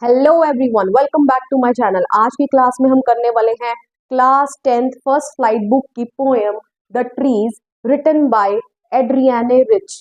Hello everyone, welcome back to my channel. आज की class में हम करने वाले हैं class 10th first flight book की poem the trees written by Adrienne Rich.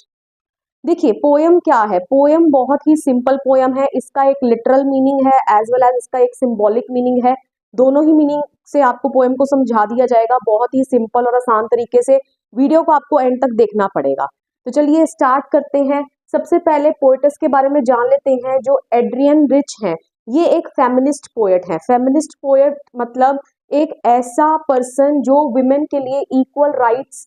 देखिए पोएम क्या है। पोएम बहुत ही सिंपल पोएम है। इसका एक लिटरल मीनिंग है एज वेल एज इसका एक सिंबॉलिक मीनिंग है। दोनों ही मीनिंग से आपको पोएम को समझा दिया जाएगा बहुत ही सिंपल और आसान तरीके से। वीडियो को आपको एंड तक देखना पड़ेगा। तो चलिए स्टार्ट करते हैं। सबसे पहले पोएटस के बारे में जान लेते हैं जो एड्रियन रिच हैं। ये एक फेमिनिस्ट पोएट है। फेमिनिस्ट पोएट मतलब एक ऐसा पर्सन जो विमेन के लिए इक्वल राइट्स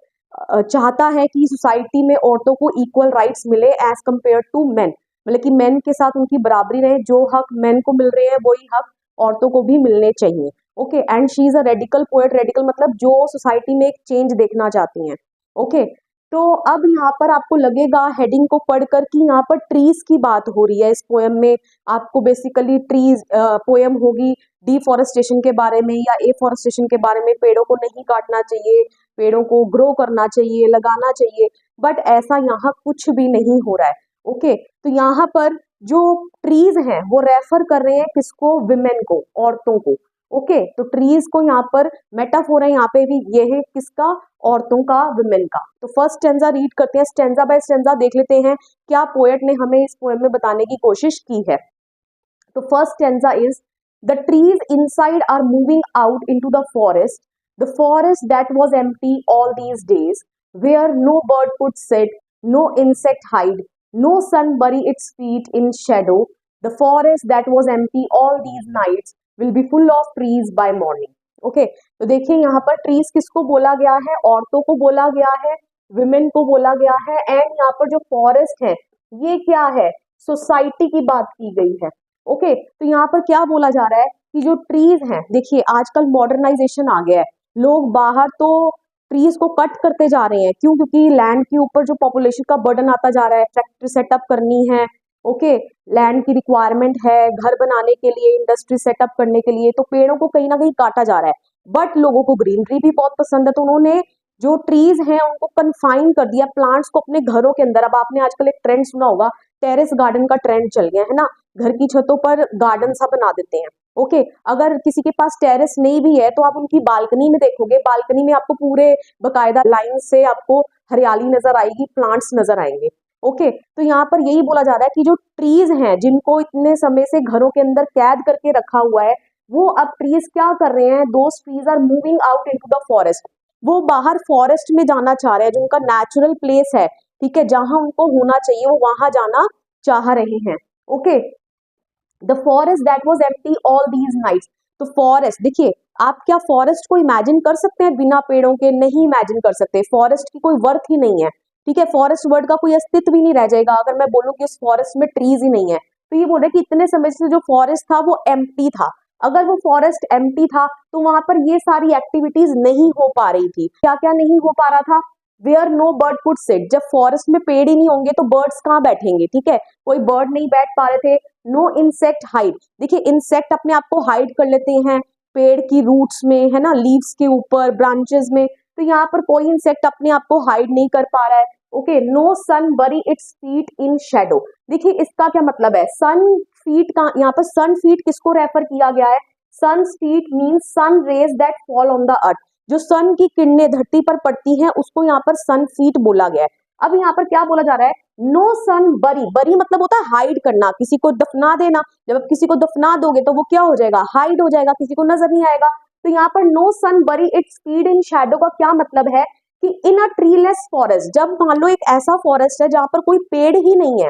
चाहता है कि सोसाइटी में औरतों को इक्वल राइट्स मिले एज कम्पेयर टू मेन। मतलब कि मेन के साथ उनकी बराबरी रहे। जो हक मेन को मिल रहे हैं वही हक औरतों को भी मिलने चाहिए। Okay, and she is a radical poet. Radical मतलब जो सोसाइटी में एक चेंज देखना चाहती हैं। ओके, तो अब यहाँ पर आपको लगेगा हेडिंग को पढ़कर कि यहाँ पर ट्रीज की बात हो रही है इस पोएम में। आपको बेसिकली ट्रीज पोएम होगी डिफॉरेस्टेशन के बारे में या एफॉरेस्टेशन के बारे में। पेड़ों को नहीं काटना चाहिए, पेड़ों को ग्रो करना चाहिए, लगाना चाहिए, बट ऐसा यहाँ कुछ भी नहीं हो रहा है। ओके, तो यहाँ पर जो ट्रीज हैं वो रेफर कर रहे हैं किसको? विमेन को, औरतों को। ओके, तो ट्रीज को यहाँ पर मेटाफोर है, यहाँ पे भी ये है किसका? औरतों का, विमेन का। तो फर्स्ट स्टेंजा रीड करते हैं, स्टेंजा बाय स्टेंजा देख लेते हैं क्या पोएट ने हमें इस पोएम में बताने की कोशिश की है। तो first stanza is the trees inside are moving out into the forest that was empty all these days where no bird could sit, no insect hide, no sun bury its feet in shadow, the forest that was empty all these nights will be full of trees by morning. Okay, तो देखिए यहाँ पर trees किसको बोला गया है? औरतों को बोला गया है, विमेन को बोला गया है। एंड यहाँ पर जो फॉरेस्ट है ये क्या है? सोसाइटी की बात की गई है। ओके, तो यहाँ पर क्या बोला जा रहा है कि जो ट्रीज हैं, देखिए आजकल मॉडर्नाइजेशन आ गया है। लोग बाहर तो ट्रीज को कट करते जा रहे हैं। क्यों? क्योंकि लैंड के ऊपर जो पॉपुलेशन का बर्डन आता जा रहा है, फैक्ट्री सेटअप करनी है। ओके, लैंड की रिक्वायरमेंट है घर बनाने के लिए, इंडस्ट्री सेटअप करने के लिए, तो पेड़ों को कहीं ना कहीं काटा जा रहा है। बट लोगों को ग्रीनरी भी बहुत पसंद है, तो उन्होंने जो ट्रीज हैं उनको कन्फाइन कर दिया, प्लांट्स को अपने घरों के अंदर। अब आपने आजकल एक ट्रेंड सुना होगा, टेरेस गार्डन का ट्रेंड चल गया है ना। घर की छतों पर गार्डन सा बना देते हैं। ओके, अगर किसी के पास टेरेस नहीं भी है तो आप उनकी बालकनी में देखोगे, बालकनी में आपको पूरे बकायदा लाइन से आपको हरियाली नजर आएगी, प्लांट्स नजर आएंगे। ओके, तो यहाँ पर यही बोला जा रहा है कि जो ट्रीज हैं जिनको इतने समय से घरों के अंदर कैद करके रखा हुआ है, वो अब ट्रीज क्या कर रहे हैं? Those trees are moving out into the forest. वो बाहर फॉरेस्ट में जाना चाह रहे हैं, जो उनका नेचुरल प्लेस है, ठीक है, जहां उनको होना चाहिए वो वहां जाना चाह रहे हैं। Okay, the forest that was empty all these nights. तो फॉरेस्ट, देखिए आप क्या फॉरेस्ट को इमेजिन कर सकते हैं बिना पेड़ों के? नहीं इमेजिन कर सकते। फॉरेस्ट की कोई वर्थ ही नहीं है, ठीक है। फॉरेस्ट वर्ड का कोई अस्तित्व ही नहीं रह जाएगा अगर मैं बोलूं कि उस फॉरेस्ट में ट्रीज ही नहीं है। तो ये बोल रहे कि इतने समय से जो फॉरेस्ट था वो एम्प्टी था। अगर वो फॉरेस्ट एम्प्टी था तो वहां पर ये सारी एक्टिविटीज नहीं हो पा रही थी। क्या क्या नहीं हो पा रहा था? Where no bird could sit. जब फॉरेस्ट में पेड़ ही नहीं होंगे तो बर्ड्स कहाँ बैठेंगे? ठीक है, कोई बर्ड नहीं बैठ पा रहे थे। No insect hide. देखिए इंसेक्ट अपने आप को हाइड कर लेते हैं पेड़ की रूट्स में, है ना, लीव्स के ऊपर, ब्रांचेस में। तो यहाँ पर कोई इंसेक्ट अपने आप को हाइड नहीं कर पा रहा है। Okay, no sun bury its feet in shadow। देखिए इसका क्या मतलब है? सन फीट का, यहाँ पर सन फीट किसको रेफर किया गया है? Sun feet means sun rays that fall on the earth. जो सन की किरणें धरती पर पड़ती हैं उसको यहाँ पर सन फीट बोला गया है। अब यहाँ पर क्या बोला जा रहा है? No sun bury। bury मतलब होता है हाइड करना, किसी को दफना देना। जब आप किसी को दफना दोगे तो वो क्या हो जाएगा? हाइड हो जाएगा, किसी को नजर नहीं आएगा। तो यहाँ पर no sun bury its feet in shadow का क्या मतलब है कि इन अ ट्रीलेस फॉरेस्ट, जब मान लो एक ऐसा फॉरेस्ट है जहां पर कोई पेड़ ही नहीं है,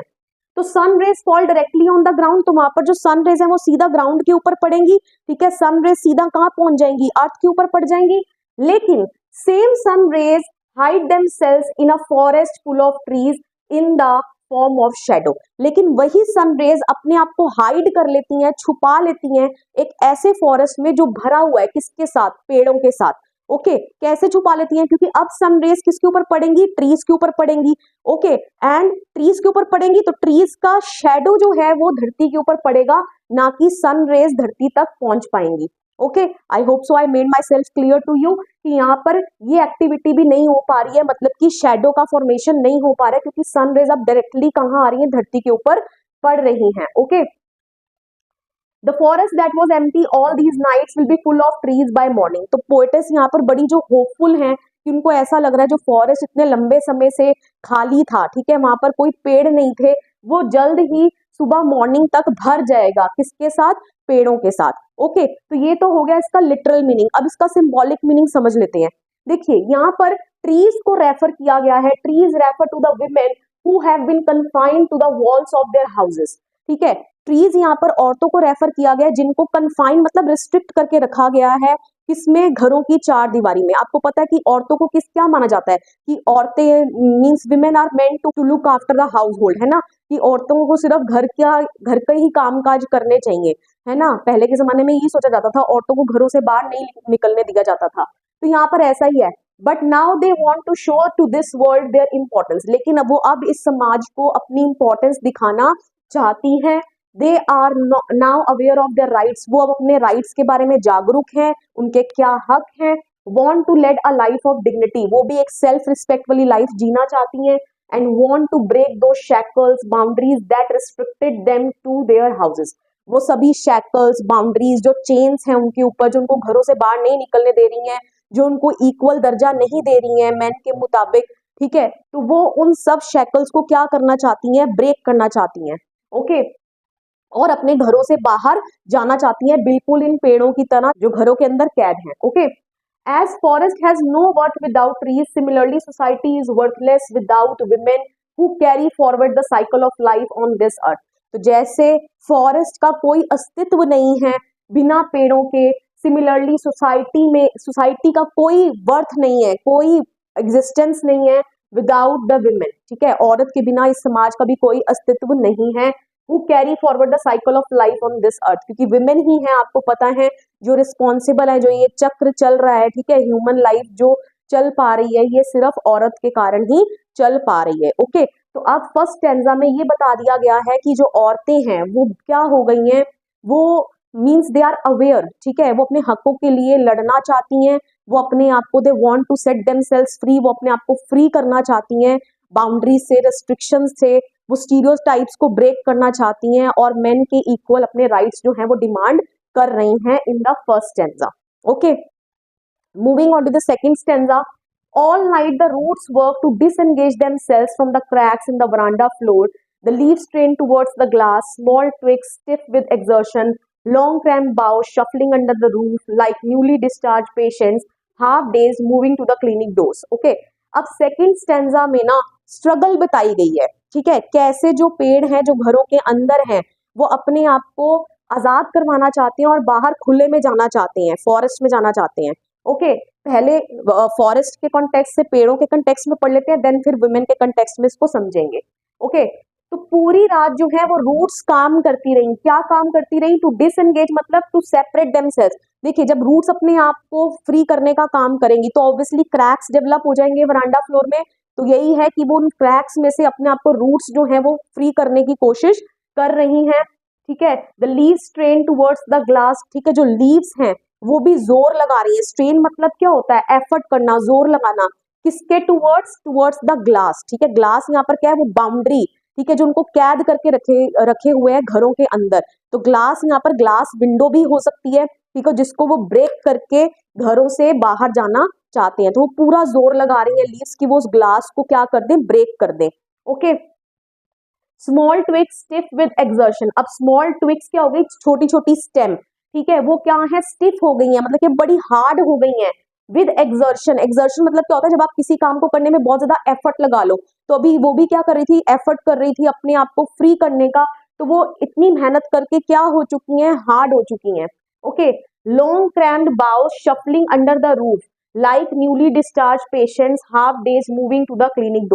तो sun rays fall directly on the ground. तो वहां पर जो सन रेज है वो सीधा ग्राउंड के ऊपर पड़ेंगी, ठीक है। सन रेज सीधा कहाँ पहुंच जाएंगी? अर्थ के ऊपर पड़ जाएंगी। लेकिन same sun rays hide themselves in a forest full of trees in the form of shadow. लेकिन वही सन रेज अपने आप को हाइड कर लेती हैं, छुपा लेती हैं एक ऐसे फॉरेस्ट में जो भरा हुआ है किसके साथ? पेड़ों के साथ। ओके, कैसे छुपा लेती हैं? क्योंकि अब सन रेज किसके ऊपर पड़ेंगी? ट्रीज के ऊपर पड़ेंगी। ओके, एंड ट्रीज के ऊपर पड़ेंगी तो ट्रीज का शेडो जो है वो धरती के ऊपर पड़ेगा, ना कि सन रेज धरती तक पहुंच पाएंगी। Okay, I hope so I made myself clear to you कि यहाँ पर ये एक्टिविटी भी नहीं हो पा रही है, मतलब कि शेडो का फॉर्मेशन नहीं हो पा रहा है, क्योंकि सन रेज अब डायरेक्टली कहाँ आ रही है? धरती के ऊपर पड़ रही हैं। Okay, the forest that was empty all these nights will be full of trees by morning. तो पोएटेस यहाँ पर बड़ी जो होपफुल हैं कि उनको ऐसा लग रहा है जो फॉरेस्ट इतने लंबे समय से खाली था, ठीक है, वहां पर कोई पेड़ नहीं थे, वो जल्द ही सुबह मॉर्निंग तक भर जाएगा, किसके साथ, पेड़ों के साथ। ओके, तो ये तो हो गया इसका लिटरल मीनिंग। अब इसका सिंबॉलिक मीनिंग समझ लेते हैं। देखिए यहाँ पर ट्रीज को रेफर किया गया है, trees refer to the women who have been confined to the walls of their houses, ठीक है। ट्रीज यहाँ पर औरतों को रेफर किया गया है जिनको कन्फाइंड मतलब रिस्ट्रिक्ट करके रखा गया है, किसमें, घरों की चार दीवारी में। आपको पता है कि औरतों को किस क्या माना जाता है कि औरतें means women are meant to look after the household, है ना, कि औरतों को सिर्फ घर के ही काम काज करने चाहिए, है ना। पहले के जमाने में ये सोचा जाता था, औरतों को घरों से बाहर नहीं निकलने दिया जाता था। तो यहाँ पर ऐसा ही है, but now they want to show to this world their importance. लेकिन अब वो इस समाज को अपनी इंपॉर्टेंस दिखाना चाहती हैं। They are now aware of their rights, वो अब अपने राइट्स के बारे में जागरूक हैं, उनके क्या हक हैं। Want to lead a life of dignity, वो भी एक सेल्फ रिस्पेक्ट वाली लाइफ जीना चाहती हैं। And want to break those shackles boundaries that restricted them to their houses, वो सभी शैकल्स बाउंड्रीज जो चेन्स हैं उनके ऊपर, जो उनको घरों से बाहर नहीं निकलने दे रही हैं, जो उनको इक्वल दर्जा नहीं दे रही हैं मैन के मुताबिक, ठीक है, तो वो उन सब शैकल्स को क्या करना चाहती हैं, ब्रेक करना चाहती हैं। ओके, और अपने घरों से बाहर जाना चाहती हैं, बिल्कुल इन पेड़ों की तरह जो घरों के अंदर कैद हैं। Okay, as forest has no worth without trees, similarly society is worthless without women who carry forward the cycle of life on this earth. तो जैसे फॉरेस्ट का कोई अस्तित्व नहीं है बिना पेड़ों के, सिमिलरली सोसाइटी का कोई वर्थ नहीं है, कोई एग्जिस्टेंस नहीं है विदाउट द विमेन, ठीक है, औरत के बिना इस समाज का भी कोई अस्तित्व नहीं है। Who carry forward the cycle of life on this अर्थ, क्योंकि विमेन ही है, आपको पता है, जो रिस्पॉन्सिबल है, जो ये चक्र चल रहा है, ठीक है, ह्यूमन लाइफ जो चल पा रही है, ये सिर्फ औरत के कारण ही चल पा रही है। ओके, तो अब फर्स्ट स्टैंजा में ये बता दिया गया है कि जो औरतें हैं वो क्या हो गई हैं, वो मीन्स दे आर अवेयर, ठीक है, वो अपने हकों के लिए लड़ना चाहती हैं, वो अपने आप को, they want to set themselves free, वो अपने आप को फ्री करना चाहती हैं बाउंड्री से, रेस्ट्रिक्शन से, वो स्टीरियोटाइप्स को ब्रेक करना चाहती हैं और मेन के इक्वल अपने राइट्स जो हैं वो डिमांड कर रही हैं in the first stanza. Okay, moving on to the second stanza, all night the roots work to disengage themselves from the cracks in the veranda floor. The leaves strain towards the glass, small twigs stiff with exertion, long cramped boughs shuffling under the roof like newly discharged patients, half days moving to the clinic doors. Okay, अब second stanza में ना struggle बताई गई है, ठीक है, कैसे जो पेड़ हैं जो घरों के अंदर हैं वो अपने आप को आजाद करवाना चाहते हैं और बाहर खुले में जाना चाहते हैं, फॉरेस्ट में जाना चाहते हैं। ओके, पहले फॉरेस्ट के कॉन्टेक्स्ट से पेड़ों के कॉन्टेक्स्ट में पढ़ लेते हैं, देन फिर वुमेन के कॉन्टेक्स्ट में इसको समझेंगे। ओके, तो पूरी रात जो है वो रूट्स काम करती रही, क्या काम करती रही, टू डिसएंगेज मतलब टू सेपरेट देमसेल्व्स। देखिए, जब रूट्स अपने आप को फ्री करने का काम करेंगी तो ऑब्वियसली क्रैक्स डेवलप हो जाएंगे वरांडा फ्लोर में, तो यही है कि वो उन क्रैक्स में से अपने आप को रूट्स जो है वो फ्री करने की कोशिश कर रही हैं, ठीक है। The leaves strain towards the glass, ठीक है, जो लीव्स हैं वो भी जोर लगा रही है, स्ट्रेन मतलब क्या होता है, एफर्ट करना, जोर लगाना, किसके, टुवर्ड्स द ग्लास, ठीक है, ग्लास यहाँ पर क्या है, वो बाउंड्री, ठीक है, जो उनको कैद करके रखे हुए हैं घरों के अंदर, तो ग्लास यहाँ पर ग्लास विंडो भी हो सकती है, ठीक है, जिसको वो ब्रेक करके घरों से बाहर जाना चाहते हैं, तो वो पूरा जोर लगा रही है लीव्स की वो उस ग्लास को क्या कर दें, ब्रेक कर दें। Okay, small twigs stiff with exertion, अब स्मॉल ट्विग्स क्या हो गई, छोटी छोटी स्टेम, ठीक है, वो क्या है, स्टिफ हो गई है, मतलब कि बड़ी हार्ड हो गई हैं विद एक्सर्शन। एक्सर्शन मतलब क्या होता है, जब आप किसी काम को करने में बहुत ज्यादा एफर्ट लगा लो, तो अभी वो भी क्या कर रही थी, एफर्ट कर रही थी अपने आप को फ्री करने का, तो वो इतनी मेहनत करके क्या हो चुकी हैं, हार्ड हो चुकी हैं। Okay, long cramped boughs shuffling under the roof like newly discharged patients, half dazed moving to the clinic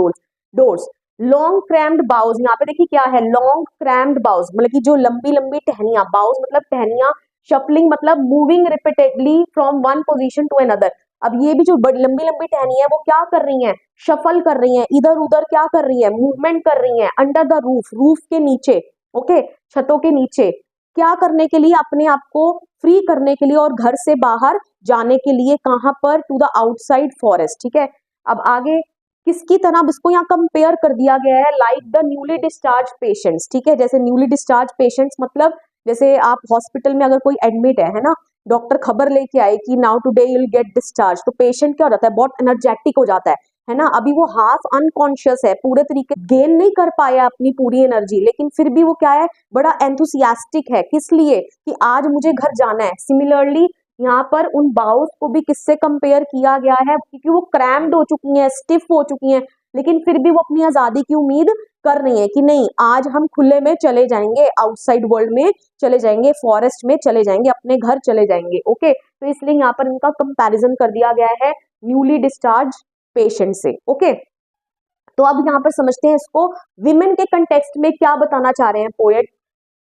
doors. Long cramped boughs, यहाँ पे देखिए क्या है, लॉन्ग क्रैम्ड बाउस मतलब कि जो लंबी लंबी टहनियां, बाउस मतलब टहनियां, शफलिंग मतलब moving repeatedly from one position to another. अब ये भी जो लंबी लंबी टहनी है वो क्या कर रही हैं, शफल कर रही हैं, इधर उधर क्या कर रही है, मूवमेंट कर रही हैं, अंडर द रूफ, रूफ के नीचे, ओके, छतों के नीचे, क्या करने के लिए, अपने आप को फ्री करने के लिए और घर से बाहर जाने के लिए, कहां पर, टू द आउटसाइड फॉरेस्ट, ठीक है। अब आगे किसकी तरह, इसको यहाँ कंपेयर कर दिया गया है like the newly discharged patients, ठीक है, जैसे न्यूली डिस्चार्ज पेशेंट्स मतलब जैसे आप हॉस्पिटल में अगर कोई एडमिट है ना, डॉक्टर खबर लेके आए कि now today you will get discharge, तो पेशेंट क्या हो जाता है, बहुत एनर्जेटिक हो जाता है ना। अभी वो हाफ अनकॉन्शियस है, पूरे तरीके गेन नहीं कर पाया अपनी पूरी एनर्जी, लेकिन फिर भी वो क्या है, बड़ा एंथुसियास्टिक है। किस लिए? कि आज मुझे घर जाना है। सिमिलरली यहाँ पर उन बाउस को भी किससे कंपेयर किया गया है, क्योंकि वो क्रैम्ड हो चुकी हैं, स्टिफ हो चुकी हैं, लेकिन फिर भी वो अपनी आजादी की उम्मीद कर रही है कि नहीं, आज हम खुले में चले जाएंगे, आउटसाइड वर्ल्ड में चले जाएंगे, फॉरेस्ट में चले जाएंगे, अपने घर चले जाएंगे। ओके, तो इसलिए यहाँ पर इनका कंपैरिजन कर दिया गया है न्यूली डिस्चार्ज पेशेंट से। ओके, तो अब यहाँ पर समझते हैं इसको, विमेन के कंटेक्स्ट में क्या बताना चाह रहे हैं poet.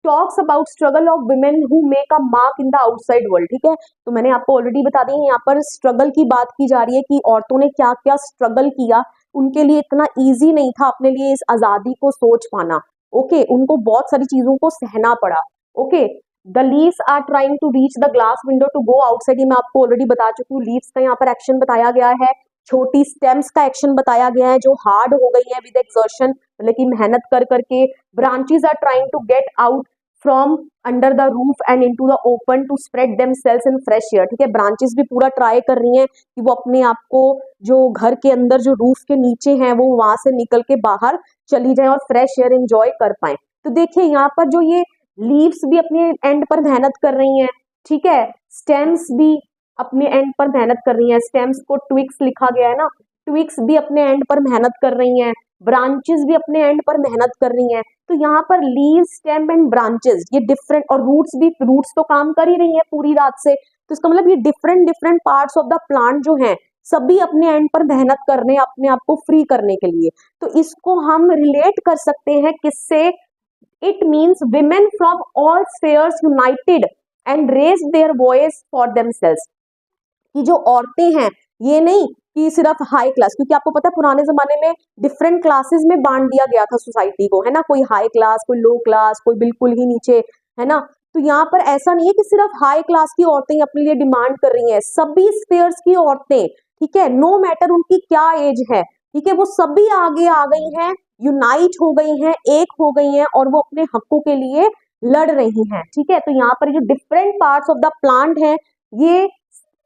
Talks about struggle of women who make a mark in the outside world. ठीक है, तो मैंने आपको ऑलरेडी बता दी, यहाँ पर स्ट्रगल की बात की जा रही है कि औरतों ने क्या क्या स्ट्रगल किया, उनके लिए इतना इजी नहीं था अपने लिए इस आजादी को सोच पाना। ओके, उनको बहुत सारी चीजों को सहना पड़ा। Okay, the leaves are trying to reach the glass window to go outside, ये मैं आपको ऑलरेडी बता चुकी हूँ। लीव्स का यहाँ पर एक्शन बताया गया है, छोटी स्टेम्स का एक्शन बताया गया है जो हार्ड हो गई है विद एक्सर्शन, मतलब कि मेहनत कर करके। Branches are trying to get out from under the roof and into the open to spread themselves in fresh air. ठीक है, ब्रांचेस भी पूरा ट्राई कर रही हैं कि वो अपने आप को जो घर के अंदर जो रूफ के नीचे हैं वो वहां से निकल के बाहर चली जाए और फ्रेश एयर एंजॉय कर पाए। तो देखिए यहाँ पर जो ये लीव्स भी अपने एंड पर मेहनत कर रही हैं, ठीक है, स्टेम्स भी अपने एंड पर मेहनत कर रही हैं, स्टेम्स को ट्विक्स लिखा गया है ना, ट्विक्स भी अपने एंड पर मेहनत कर रही हैं, ब्रांचेस भी अपने एंड पर मेहनत कर रही हैं। तो यहाँ पर लीव, स्टेम एंड ब्रांचेस ये डिफरेंट, और रूट्स भी, रूट्स तो काम कर ही रही हैं पूरी रात से, तो इसका मतलब ये different different parts of the plant जो हैं सभी अपने एंड पर मेहनत कर रहे हैं अपने आप को फ्री करने के लिए। तो इसको हम रिलेट कर सकते हैं किससे, it means women from all spheres united and raise their voice for themselves, कि जो औरतें हैं ये नहीं कि सिर्फ हाई क्लास, क्योंकि आपको पता है पुराने जमाने में डिफरेंट क्लासेस में बांट दिया गया था सोसाइटी को, है ना, कोई हाई क्लास, कोई लो क्लास, कोई बिल्कुल ही नीचे, है ना। तो यहाँ पर ऐसा नहीं है कि सिर्फ हाई क्लास की औरतें अपने लिए डिमांड कर रही हैं, सभी स्पेयर्स की औरतें, ठीक है, नो मैटर उनकी क्या एज है, ठीक है, वो सभी आगे आ गई हैं, यूनाइट हो गई हैं, एक हो गई हैं, और वो अपने हकों के लिए लड़ रही हैं। ठीक है, तो यहाँ पर जो different parts of the plant है ये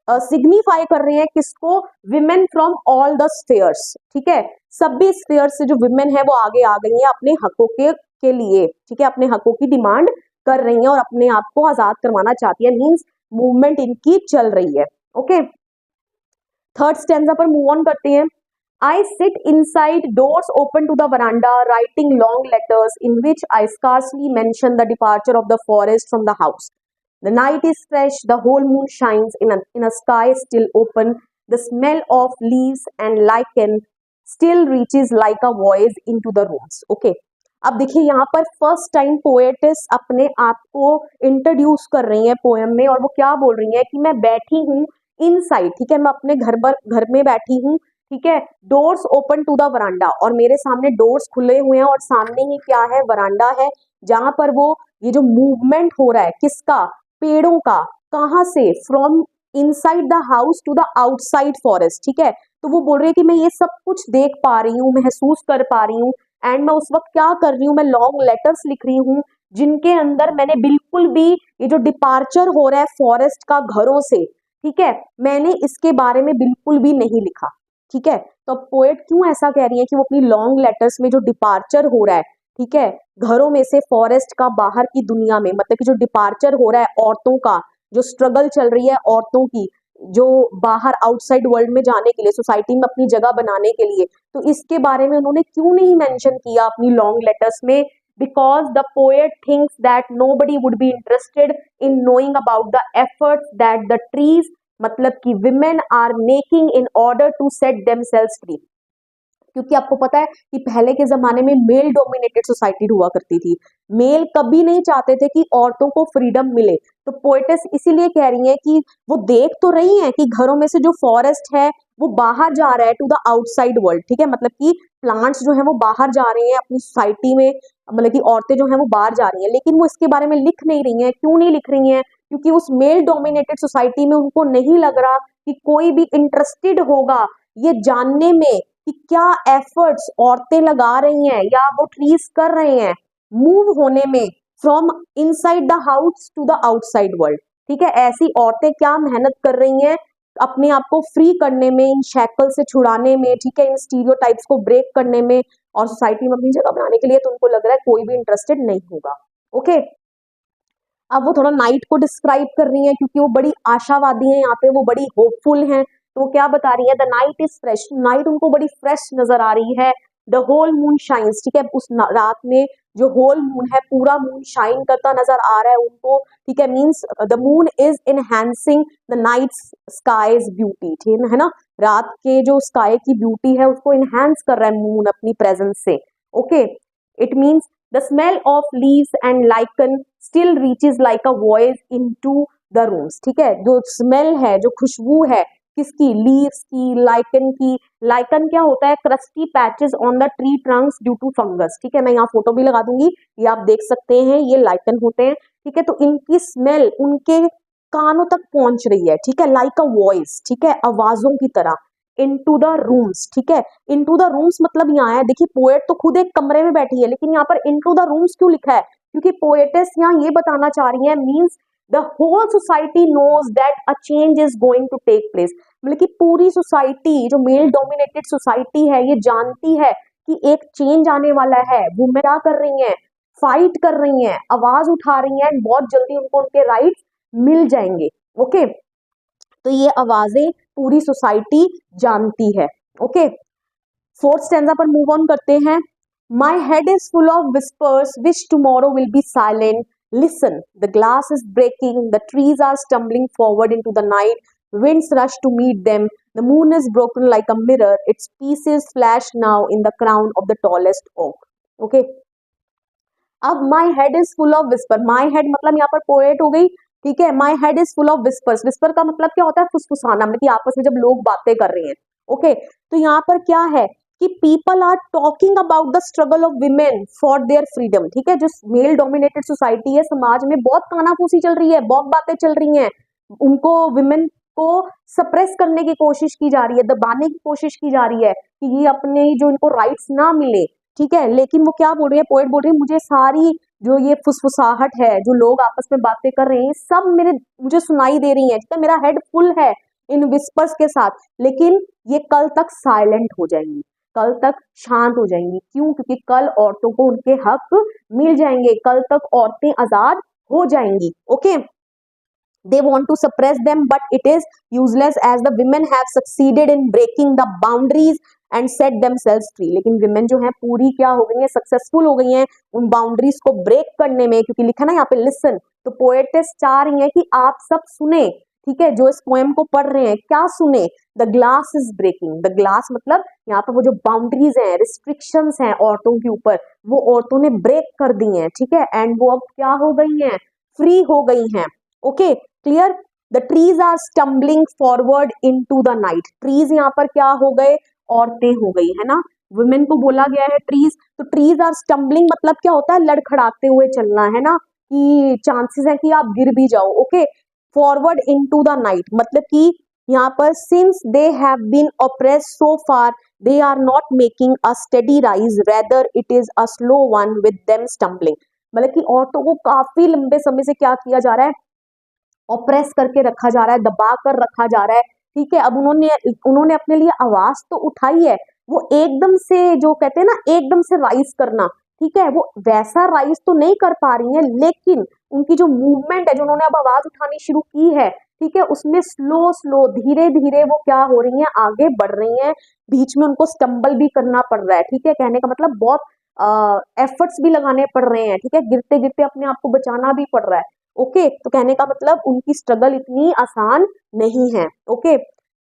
सिग्निफाई कर रहे हैं किसको, women from all the spheres. ठीक है, सभी स्फेयर्स से जो विमेन है वो आगे आ गई हैं अपने हकों के लिए। ठीक है, अपने हकों की डिमांड कर रही हैं और अपने आप को आजाद करवाना चाहती है, मींस मूवमेंट इनकी चल रही है। ओके, थर्ड स्टैंजा पर मूव ऑन करते हैं। I sit inside, doors open to the veranda, writing long letters in which I scarcely mention the departure of the forest from the house. The night is fresh, the whole moon shines in a sky still open. The smell of leaves and lichen still reaches like a voice into the rooms. Okay. अब देखिए यहाँ पर first time poet's अपने आप को introduce कर रही है पोएम में, और वो क्या बोल रही है कि मैं बैठी हूँ इनसाइड, ठीक है, मैं अपने घर में बैठी हूँ, ठीक है, doors open to the veranda, और मेरे सामने डोर्स खुले हुए हैं और सामने ही क्या है, वरांडा है, जहां पर वो ये जो मूवमेंट हो रहा है किसका, पेड़ों का, कहां से, from inside the house to the outside forest. ठीक है, तो वो बोल रही है कि मैं ये सब कुछ देख पा रही हूँ, महसूस कर पा रही हूँ, एंड मैं उस वक्त क्या कर रही हूँ, मैं लॉन्ग लेटर्स लिख रही हूँ जिनके अंदर मैंने बिल्कुल भी ये जो डिपार्चर हो रहा है फॉरेस्ट का घरों से, ठीक है, मैंने इसके बारे में बिल्कुल भी नहीं लिखा। ठीक है, तो पोएट क्यों ऐसा कह रही है कि वो अपनी लॉन्ग लेटर्स में जो डिपार्चर हो रहा है, ठीक है, घरों में से फॉरेस्ट का बाहर की दुनिया में, मतलब कि जो डिपार्चर हो रहा है औरतों का, जो स्ट्रगल चल रही है औरतों की, जो बाहर आउटसाइड वर्ल्ड में जाने के लिए, सोसाइटी में अपनी जगह बनाने के लिए, तो इसके बारे में उन्होंने क्यों नहीं मेंशन किया अपनी लॉन्ग लेटर्स में, because the poet thinks that nobody would be interested in knowing about the efforts that the trees, मतलब कि women are making in order to set themselves free. क्योंकि आपको पता है कि पहले के जमाने में मेल डोमिनेटेड सोसाइटी हुआ करती थी, मेल कभी नहीं चाहते थे कि औरतों को फ्रीडम मिले। तो पोएटेस इसीलिए कह रही है कि वो देख तो रही हैं कि घरों में से जो फॉरेस्ट है वो बाहर जा रहा है टू द आउटसाइड वर्ल्ड, ठीक है, मतलब कि प्लांट्स जो है वो बाहर जा रहे हैं अपनी सोसाइटी में, मतलब कि औरतें जो है वो बाहर जा रही हैं, लेकिन वो इसके बारे में लिख नहीं रही हैं। क्यों नहीं लिख रही हैं? क्योंकि उस मेल डोमिनेटेड सोसाइटी में उनको नहीं लग रहा कि कोई भी इंटरेस्टेड होगा ये जानने में कि क्या एफर्ट्स औरतें लगा रही हैं या वो ट्रीज कर रहे हैं मूव होने में from inside the house to the outside world. ठीक है, ऐसी औरतें क्या मेहनत कर रही हैं अपने आप को फ्री करने में, इन शैकल से छुड़ाने में, ठीक है, इन स्टीरियोटाइप्स को ब्रेक करने में और सोसाइटी में अपनी जगह बनाने के लिए। तो उनको लग रहा है कोई भी इंटरेस्टेड नहीं होगा। ओके, अब वो थोड़ा नाइट को डिस्क्राइब कर रही हैं क्योंकि वो बड़ी आशावादी हैं, यहाँ पे वो बड़ी होपफुल हैं। तो वो क्या बता रही है, the night is fresh, night उनको बड़ी फ्रेश नजर आ रही है। द होल मून शाइन्स, ठीक है, उस रात में जो होल मून है, पूरा मून शाइन करता नजर आ रहा है उनको। ठीक है, means the moon is enhancing the night skies beauty, ठीक है ना, रात के जो स्काई की ब्यूटी है उसको इनहैंस कर रहा है मून अपनी प्रेजेंस से। Okay, it means the smell of leaves and lichen still reaches like a voice into the rooms. ठीक है, जो स्मेल है, जो खुशबू है, किसकी, लीव्स की, लाइकन की। लाइकन क्या होता है, crusty patches on the tree trunks due to fungus. ठीक है, मैं यहाँ फोटो भी लगा दूंगी, ये आप देख सकते हैं, ये लाइकन होते हैं। ठीक है, तो इनकी स्मेल उनके कानों तक पहुंच रही है। ठीक है, लाइक अ वॉइस, ठीक है, आवाजों की तरह। इनटू द रूम्स, ठीक है, इनटू द रूम्स मतलब यहाँ है, देखिए पोएट तो खुद एक कमरे में बैठी है, लेकिन यहाँ पर इनटू द रूम्स क्यों लिखा है, क्योंकि पोएटेस यहाँ ये बताना चाह रही है, means the whole society knows that a change is going to take place. मतलब कि पूरी सोसाइटी, जो मेल डोमिनेटेड सोसाइटी है, ये जानती है कि एक चेंज आने वाला है। वुमेन क्या कर रही हैं, फाइट कर रही हैं, आवाज उठा रही हैं, बहुत जल्दी उनको उनके राइट्स मिल जाएंगे। ओके, तो ये आवाजें पूरी सोसाइटी जानती है। ओके, फोर्थ स्टैंजा पर मूव ऑन करते हैं। My head is full of whispers which tomorrow will be silent, listen the glass is breaking, the trees are stumbling forward in to the night, winds rush to meet them, the moon is broken like a mirror, its pieces flash now in the crown of the tallest oak. Okay, अब my head is full of whisper, my head मतलब यहाँ पर poet हो गई। ठीक है, my head is full of whispers, whisper का मतलब क्या होता है, फुसफुसाना, मतलब कि आपस में जब लोग बातें कर रहे हैं। ओके, तो यहाँ पर क्या है कि people are talking about the struggle of women for their freedom. ठीक है, जो मेल डोमिनेटेड सोसाइटी है, समाज में बहुत कानाफूसी चल रही है, बहुत बातें चल रही हैं, उनको विमेन को सप्रेस करने की कोशिश की जा रही है, दबाने की कोशिश की जा रही है कि ये अपने जो इनको राइट्स ना मिले। ठीक है, लेकिन वो क्या बोल रही है, पोएट बोल रही है, मुझे सारी जो ये फुसफुसाहट है, जो लोग आपस में बातें कर रहे हैं, सब मुझे सुनाई दे रही है। ठीक है, मेरा हेड फुल है इन विस्पर्स के साथ, लेकिन ये कल तक साइलेंट हो जाएंगी, कल तक शांत हो जाएंगी। क्यों? क्योंकि कल औरतों को उनके हक मिल जाएंगे, कल तक औरतें आजाद हो जाएंगी। Okay, they want to suppress them but it is useless as the women have succeeded in breaking the boundaries and set themselves free। लेकिन women जो है पूरी क्या हो गई है, सक्सेसफुल हो गई हैं उन बाउंड्रीज को ब्रेक करने में, क्योंकि लिखा ना यहाँ पे लिसन, तो पोएटेस चाह रही है कि आप सब सुने। ठीक है, जो इस पोएम को पढ़ रहे हैं क्या सुने, the glass is breaking, the glass मतलब यहाँ पर वो जो बाउंड्रीज हैं, रिस्ट्रिक्शंस हैं औरतों के ऊपर, वो औरतों ने ब्रेक कर दी हैं। ठीक है, एंड वो अब क्या हो गई हैं, फ्री हो गई हैं। Okay, clear, the trees are stumbling forward into the night, trees यहाँ पर क्या हो गए, औरतें हो गई है ना, वुमेन को बोला गया है ट्रीज, तो ट्रीज आर स्टम्बलिंग मतलब क्या होता है, लड़खड़ाते हुए चलना, है ना, कि चांसेस है कि आप गिर भी जाओ। Okay, forward into the night मतलब कि यहाँ पर since they have been oppressed so far they are not making a steady rise rather it is a slow one with them stumbling. मतलब कि औरतों को काफी लंबे समय से क्या किया जा रहा है, ऑप्रेस करके रखा जा रहा है, दबा कर रखा जा रहा है। ठीक है, अब उन्होंने अपने लिए आवाज तो उठाई है, वो एकदम से, जो कहते हैं ना एकदम से राइज करना, ठीक है, वो वैसा राइज तो नहीं कर पा रही है, लेकिन उनकी जो मूवमेंट है, जो उन्होंने अब आवाज उठानी शुरू की है, ठीक है, उसमें स्लो स्लो धीरे धीरे वो क्या हो रही है, आगे बढ़ रही है, बीच में उनको स्टम्बल भी करना पड़ रहा है। ठीक है, कहने का मतलब बहुत एफर्ट्स भी लगाने पड़ रहे हैं। ठीक है, गिरते गिरते अपने आप को बचाना भी पड़ रहा है। ओके, तो कहने का मतलब उनकी स्ट्रगल इतनी आसान नहीं है। Okay,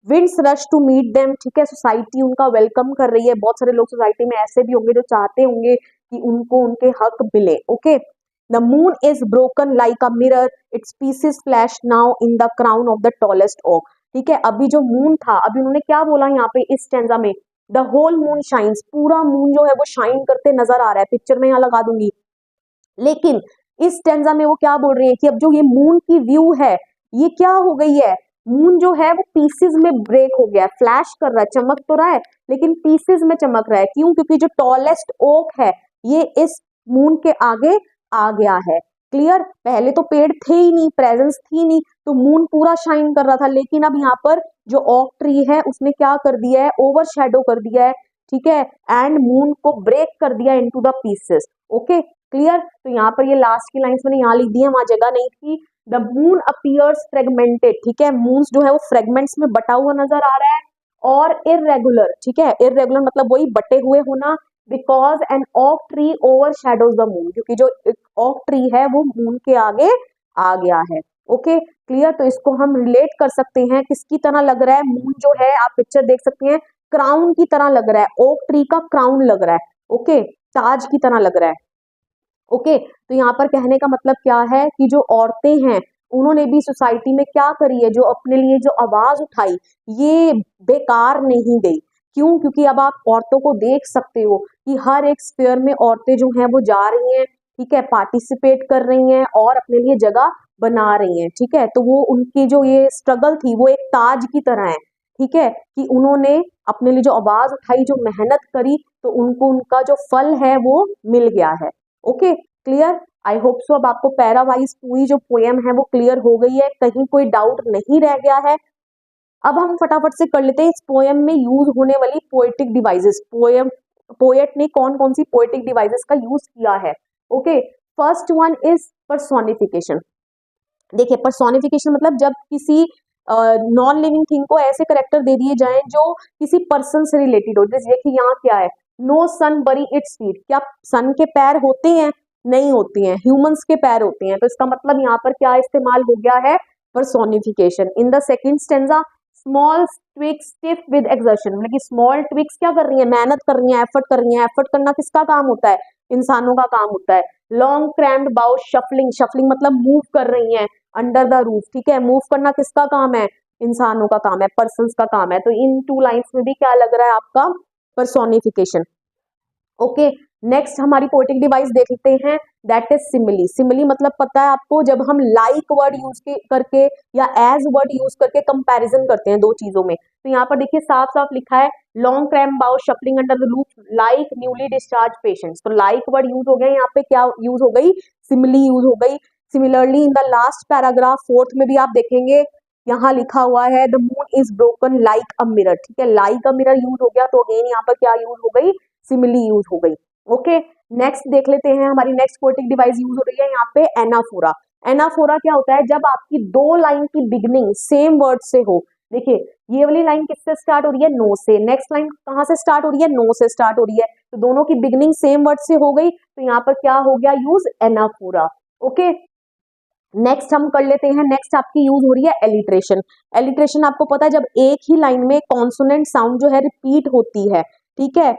winds rush to meet them, ठीक है, सोसाइटी उनका वेलकम कर रही है, बहुत सारे लोग सोसाइटी में ऐसे भी होंगे जो चाहते होंगे कि उनको उनके हक मिले। Okay, the moon is broken like a mirror, its pieces flash now in the crown of the tallest oak. ठीक है, अभी जो मून था, अभी उन्होंने क्या बोला यहाँ पे इस स्टैंजा में, द होल मून शाइन्स, पूरा मून जो है वो शाइन करते नजर आ रहा है, पिक्चर में यहाँ लगा दूंगी। लेकिन इस स्टैंजा में वो क्या बोल रही है कि अब जो ये मून की व्यू है, ये क्या हो गई है, मून जो है वो पीसेस में ब्रेक हो गया है, फ्लैश कर रहा है, चमक तो रहा है लेकिन पीसेस में चमक रहा है। क्यों? क्योंकि जो टॉलेस्ट ओक है ये इस मून के आगे आ गया है। क्लियर, पहले तो पेड़ थे ही नहीं, प्रेजेंस थी नहीं, तो मून पूरा शाइन कर रहा था, लेकिन अब यहाँ पर जो ऑक ट्री है उसने क्या कर दिया है, ओवर शेडो कर दिया है, ठीक है, एंड मून को ब्रेक कर दिया into the pieces. Okay clear, तो यहाँ पर ये लास्ट की लाइंस मैंने यहाँ लिख दी है, वहां जगह नहीं थी। द मून अपीयर्स फ्रेगमेंटेड, ठीक है, मून जो है वो फ्रेगमेंट्स में बटा हुआ नजर आ रहा है, और इरेगुलर, ठीक है, इरेगुलर मतलब वही बटे हुए होना, बिकॉज एन ऑक tree over shadows the moon, क्योंकि जो ऑक ट्री है वो मून के आगे आ गया है। ओके क्लियर, तो इसको हम रिलेट कर सकते हैं, किसकी तरह लग रहा है, मून जो है आप पिक्चर देख सकते हैं, क्राउन की तरह लग रहा है, ओक ट्री का क्राउन लग रहा है, ओके, ताज की तरह लग रहा है। ओके तो यहाँ पर कहने का मतलब क्या है कि जो औरतें हैं उन्होंने भी सोसाइटी में क्या करी है, जो अपने लिए जो आवाज उठाई, ये बेकार नहीं गई। क्यों? क्योंकि अब आप औरतों को देख सकते हो कि हर एक स्फीयर में औरतें जो हैं वो जा रही हैं, ठीक है, पार्टिसिपेट कर रही हैं और अपने लिए जगह बना रही हैं, ठीक है, तो वो उनकी जो ये स्ट्रगल थी वो एक ताज की तरह है, ठीक है, कि उन्होंने अपने लिए जो आवाज उठाई, जो मेहनत करी, तो उनको उनका जो फल है वो मिल गया है। ओके क्लियर, आई होप सो अब आपको पैरा वाइज पूरी जो पोएम है वो क्लियर हो गई है, कहीं कोई डाउट नहीं रह गया है। अब हम फटाफट से कर लेते हैं इस पोएम में यूज होने वाली पोएटिक डिवाइसेस, पोएट ने कौन कौन सी पोएटिक डिवाइसेस का यूज किया है। Okay first one is personification. देखिए पर्सोनिफिकेशन मतलब जब किसी नॉन लिविंग थिंग को ऐसे करेक्टर दे दिए जाएं जो किसी पर्सन से रिलेटेड हो। जैसे देखिए यहाँ क्या है, नो सन बरी इट्स फीट, क्या सन के पैर होते हैं? नहीं होती हैं, ह्यूमंस के पैर होते हैं, तो इसका मतलब यहाँ पर क्या इस्तेमाल हो गया है, personification. In the second stanza small twigs stiff with exertion, मतलब कि स्मॉल ट्विक्स क्या कर रही है, मेहनत कर रही है, एफर्ट कर रही है, एफर्ट करना किसका काम होता है, इंसानों का काम होता है। लॉन्ग क्रैम्ड बाउ शफलिंग, शफलिंग मतलब मूव कर रही है अंडर द रूफ, ठीक है, मूव करना किसका काम है, इंसानों का काम है, पर्सन्स का काम है, तो इन टू लाइंस में भी क्या लग रहा है आपका, पर्सोनिफिकेशन। ओके नेक्स्ट हमारी पोएटिक डिवाइस देख लेते हैं, दैट इज सिमिली। सिमिली मतलब पता है आपको, जब हम लाइक वर्ड यूज करके या एज वर्ड यूज करके कंपैरिजन करते हैं दो चीजों में, तो यहाँ पर देखिए साफ साफ लिखा है लॉन्ग क्रैम बाउ shuffling under the roof like newly discharged patients, तो लाइक वर्ड यूज हो गया, यहाँ पे क्या यूज हो गई, सिमिली यूज हो गई। Similarly in the last paragraph fourth में भी आप देखेंगे यहाँ लिखा हुआ है the moon is broken like a mirror, ठीक है, लाइक अ मिरर यूज हो गया, तो अगेन यहाँ पर क्या यूज हो गई, सिमिली यूज हो गई। ओके नेक्स्ट देख लेते हैं, हमारी नेक्स्ट पोएटिक डिवाइस यूज हो रही है यहाँ पे एनाफोरा। एनाफोरा क्या होता है, जब आपकी दो लाइन की बिगनिंग सेम वर्ड से हो। देखिए ये वाली लाइन किससे स्टार्ट हो रही है, नो से, नेक्स्ट लाइन कहाँ से स्टार्ट हो रही है, नो से स्टार्ट हो रही है, तो दोनों की बिगनिंग सेम वर्ड से हो गई, तो यहाँ पर क्या हो गया, यूज एनाफोरा। ओके नेक्स्ट हम कर लेते हैं, नेक्स्ट आपकी यूज हो रही है एलिट्रेशन। एलिट्रेशन आपको पता है जब एक ही लाइन में कॉन्सोनेंट साउंड जो है रिपीट होती है, ठीक है,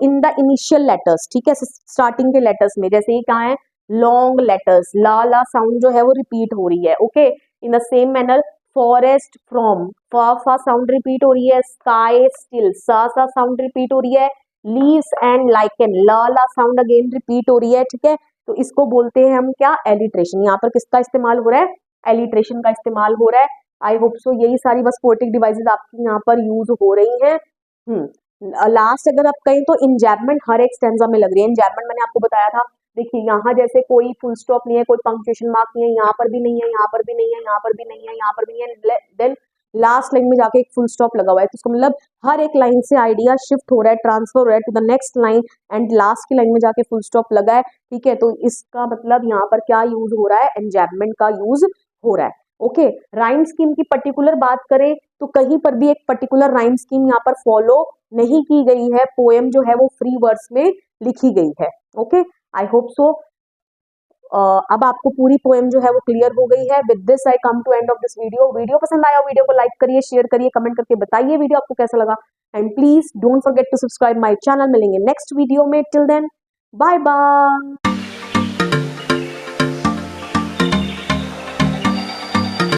इन द इनिशियल लेटर्स, ठीक है, स्टार्टिंग के लेटर्स में, जैसे ये कहाँ है, लॉन्ग लेटर्स, ला ला साउंड जो है वो रिपीट हो रही है। Okay in the same manner forest from, फा फा साउंड रिपीट हो रही है, स्काई स्टिल, सा सा साउंड रिपीट हो रही है, leaves and lichen, la la sound again repeat हो रही है, ठीक है, तो इसको बोलते हैं हम क्या, एलिट्रेशन। यहाँ पर किसका इस्तेमाल हो रहा है, एलिट्रेशन का इस्तेमाल हो रहा है। आई होप सो यही सारी बस पोएटिक डिवाइसेस आपकी यहाँ पर यूज हो रही हैं। लास्ट अगर आप कहें तो इंजैबमेंट हर एक स्टेंजा में लग रही है। इंजैबमेंट मैंने आपको बताया था, देखिए यहाँ जैसे कोई फुल स्टॉप नहीं है, कोई पंक्चुएशन मार्क नहीं है, यहाँ पर भी नहीं है, यहाँ पर भी नहीं है, यहाँ पर भी नहीं है, यहाँ पर भी नहीं है, देन लास्ट लाइन में जाके एक फुल स्टॉप लगा हुआ है, तो इसका मतलब हर एक लाइन से आइडिया शिफ्ट हो रहा है, ट्रांसफर हो रहा है to the next line, and last की लाइन में जाके फुल स्टॉप लगा है, ठीक है, तो इसका मतलब यहाँ पर क्या यूज हो रहा है, एंजैबमेंट का यूज हो रहा है। ओके राइम स्कीम की पर्टिकुलर बात करें तो कहीं पर भी एक पर्टिकुलर राइम स्कीम यहाँ पर फॉलो नहीं की गई है, पोएम जो है वो फ्री वर्ड्स में लिखी गई है। ओके आई होप सो अब आपको पूरी पोएम जो है वो क्लियर हो गई है। With this I come to end of this video. Video पसंद आया, वीडियो को लाइक करिए, शेयर करिए, कमेंट करके बताइए वीडियो आपको कैसा लगा, and please don't forget to subscribe my channel. मिलेंगे नेक्स्ट वीडियो में, टिल देन बाय बाय।